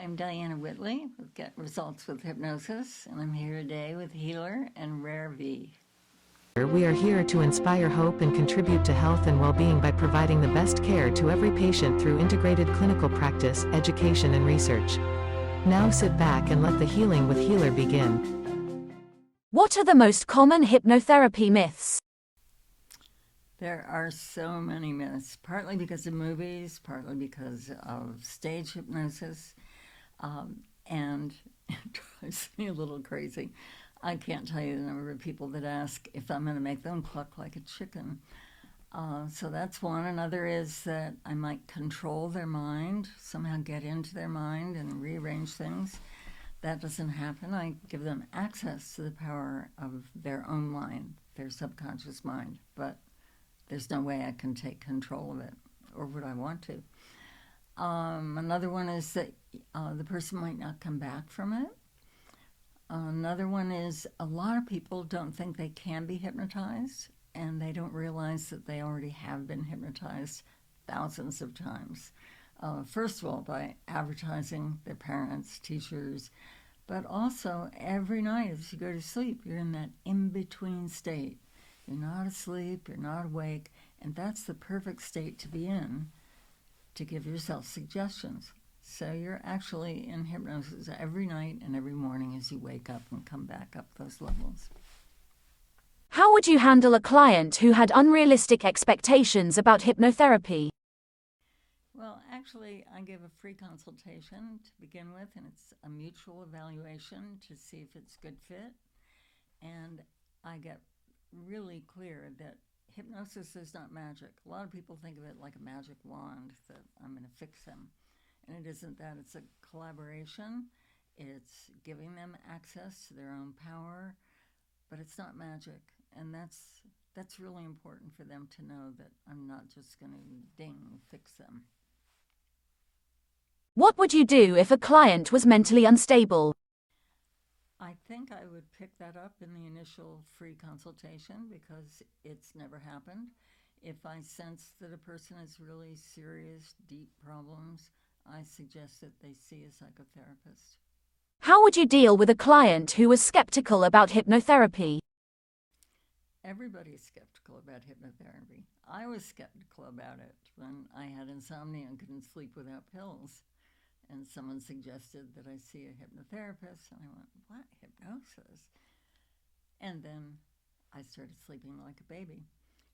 I'm Dianna Whitley with Get Results with Hypnosis, and I'm here today with Healor and Rare V. We are here to inspire hope and contribute to health and well-being by providing the best care to every patient through integrated clinical practice, education and research. Now sit back and let the healing with Healor begin. What are the most common hypnotherapy myths? There are so many myths, partly because of movies, partly because of stage hypnosis, and it drives me a little crazy. I can't tell you the number of people that ask if I'm going to make them cluck like a chicken. So that's one. Another is that I might control their mind, somehow get into their mind and rearrange things. That doesn't happen. I give them access to the power of their own mind, their subconscious mind, but there's no way I can take control of it, or would I want to. Another one is that the person might not come back from it. Another one is a lot of people don't think they can be hypnotized, and they don't realize that they already have been hypnotized thousands of times. First of all, by advertising their parents, teachers, but also every night as you go to sleep, you're in that in-between state. You're not asleep, you're not awake, and that's the perfect state to be in to give yourself suggestions. So you're actually in hypnosis every night and every morning as you wake up and come back up those levels. How would you handle a client who had unrealistic expectations about hypnotherapy? Well, actually, I give a free consultation to begin with, and it's a mutual evaluation to see if it's a good fit. And I get really clear that hypnosis is not magic. A lot of people think of it like a magic wand that I'm going to fix them. And it isn't that. It's a collaboration. It's giving them access to their own power, but it's not magic. And that's really important for them to know, that I'm not just going to fix them. What would you do if a client was mentally unstable? I think I would pick that up in the initial free consultation because it's never happened. If I sense that a person has really serious, deep problems, I suggest that they see a psychotherapist. How would you deal with a client who was skeptical about hypnotherapy? Everybody's skeptical about hypnotherapy. I was skeptical about it when I had insomnia and couldn't sleep without pills. And someone suggested that I see a hypnotherapist, and I went, what, hypnosis? And then I started sleeping like a baby.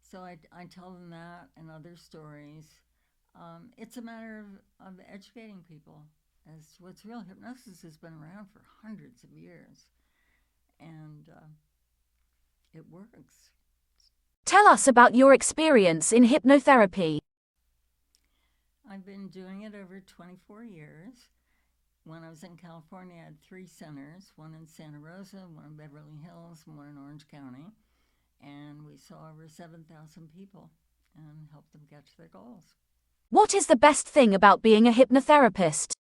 So I tell them that and other stories. It's a matter of educating people as to what's real. Hypnosis has been around for hundreds of years, and it works. Tell us about your experience in hypnotherapy. I've been doing it over 24 years. When I was in California, I had 3 centers, one in Santa Rosa, one in Beverly Hills, and one in Orange County. And we saw over 7,000 people and helped them get to their goals. What is the best thing about being a hypnotherapist?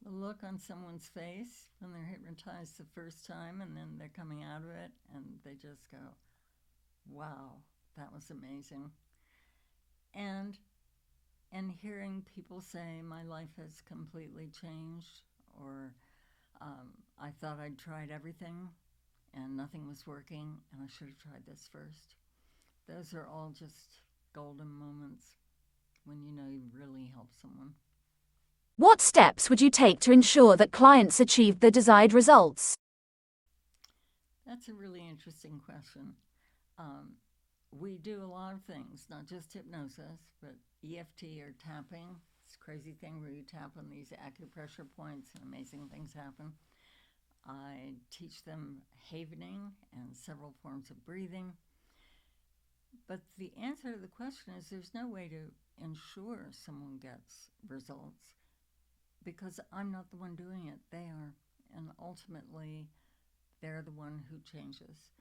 The look on someone's face when they're hypnotized the first time, and then they're coming out of it, and they just go, wow, that was amazing. And hearing people say, my life has completely changed, or I thought I'd tried everything and nothing was working, and I should have tried this first. Those are all just golden moments when you know you've really helped someone. What steps would you take to ensure that clients achieved the desired results? That's a really interesting question. We do a lot of things, not just hypnosis, but EFT or tapping. It's a crazy thing where you tap on these acupressure points and amazing things happen. I teach them havening and several forms of breathing. But the answer to the question is there's no way to ensure someone gets results because I'm not the one doing it. They are. And ultimately, they're the one who changes.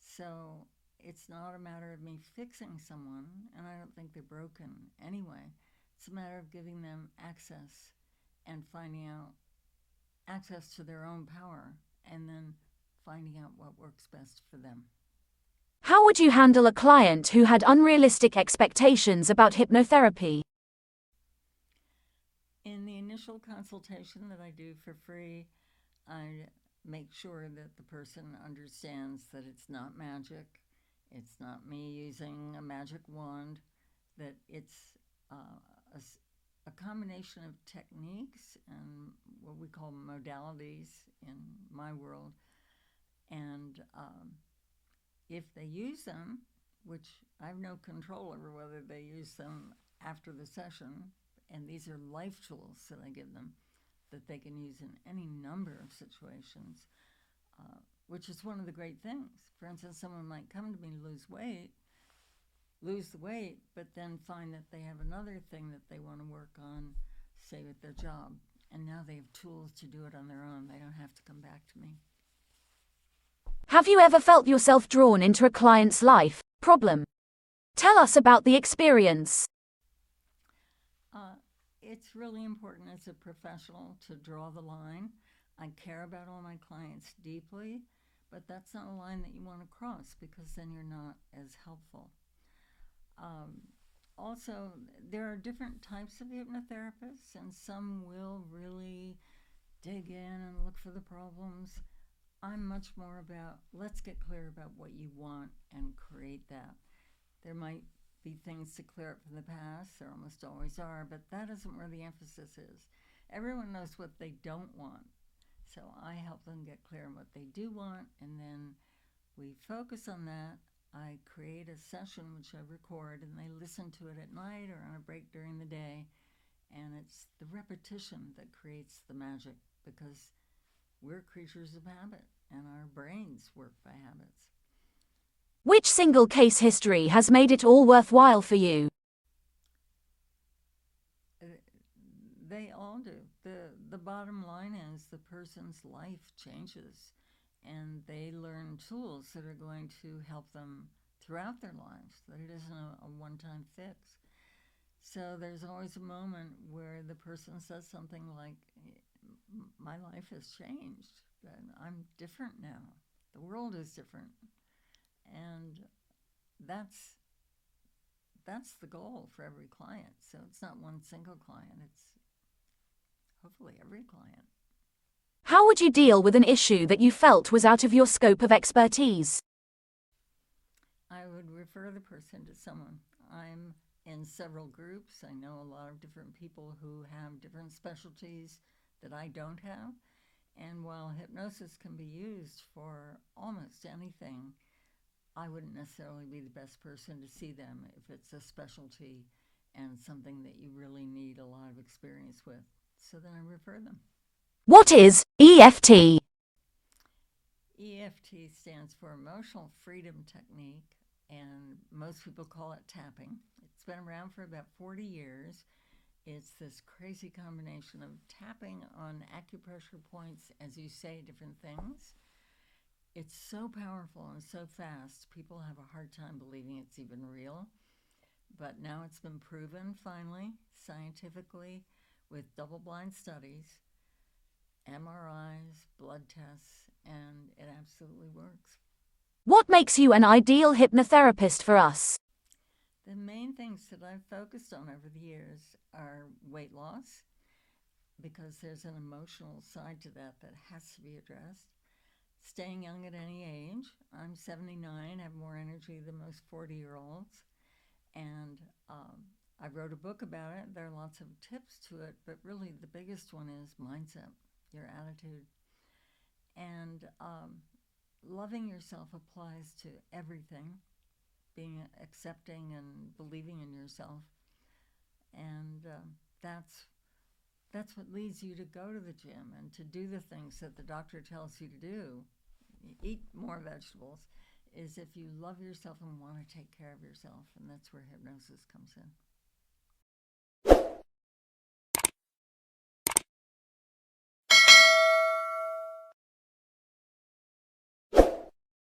So it's not a matter of me fixing someone, and I don't think they're broken anyway. It's a matter of giving them access and finding out access to their own power, and then finding out what works best for them. How would you handle a client who had unrealistic expectations about hypnotherapy? In the initial initial consultation that I do for free, I make sure that the person understands that it's not magic, it's not me using a magic wand, that it's a combination of techniques and what we call modalities in my world. And if they use them, which I have no control over whether they use them after the session, and these are life tools that I give them that they can use in any number of situations, which is one of the great things. For instance, someone might come to me to lose the weight, but then find that they have another thing that they want to work on, say with their job, and now they have tools to do it on their own. They don't have to come back to me. Have you ever felt yourself drawn into a client's life problem? Tell us about the experience. It's really important as a professional to draw the line. I care about all my clients deeply, but that's not a line that you want to cross, because then you're not as helpful. Also, there are different types of hypnotherapists, and some will really dig in and look for the problems. I'm much more about, let's get clear about what you want and create that. There might be things to clear up from the past, there almost always are, but that isn't where the emphasis is. Everyone knows what they don't want, so I help them get clear on what they do want, and then we focus on that. I create a session which I record, and they listen to it at night or on a break during the day, and it's the repetition that creates the magic, because we're creatures of habit, and our brains work by habits. Which single case history has made it all worthwhile for you? They all do. The bottom line is the person's life changes, and they learn tools that are going to help them throughout their lives, that it isn't a one-time fix. So there's always a moment where the person says something like, my life has changed, and I'm different now. The world is different. And that's the goal for every client. So it's not one single client, it's hopefully every client. How would you deal with an issue that you felt was out of your scope of expertise? I would refer the person to someone. I'm in several groups. I know a lot of different people who have different specialties that I don't have. And while hypnosis can be used for almost anything, I wouldn't necessarily be the best person to see them if it's a specialty and something that you really need a lot of experience with. So then I refer them. What is EFT? EFT stands for Emotional Freedom Technique, and most people call it tapping. It's been around for about 40 years. It's this crazy combination of tapping on acupressure points as you say different things. It's so powerful and so fast, people have a hard time believing it's even real. But now it's been proven, finally, scientifically, with double-blind studies, MRIs, blood tests, and it absolutely works. What makes you an ideal hypnotherapist for us? The main things that I've focused on over the years are weight loss, because there's an emotional side to that that has to be addressed. Staying young at any age. I'm 79, have more energy than most 40-year-olds. And I wrote a book about it. There are lots of tips to it, but really the biggest one is mindset, your attitude. And loving yourself applies to everything, being accepting and believing in yourself. And that's what leads you to go to the gym and to do the things that the doctor tells you to do. Eat more vegetables, is if you love yourself and want to take care of yourself, and that's where hypnosis comes in.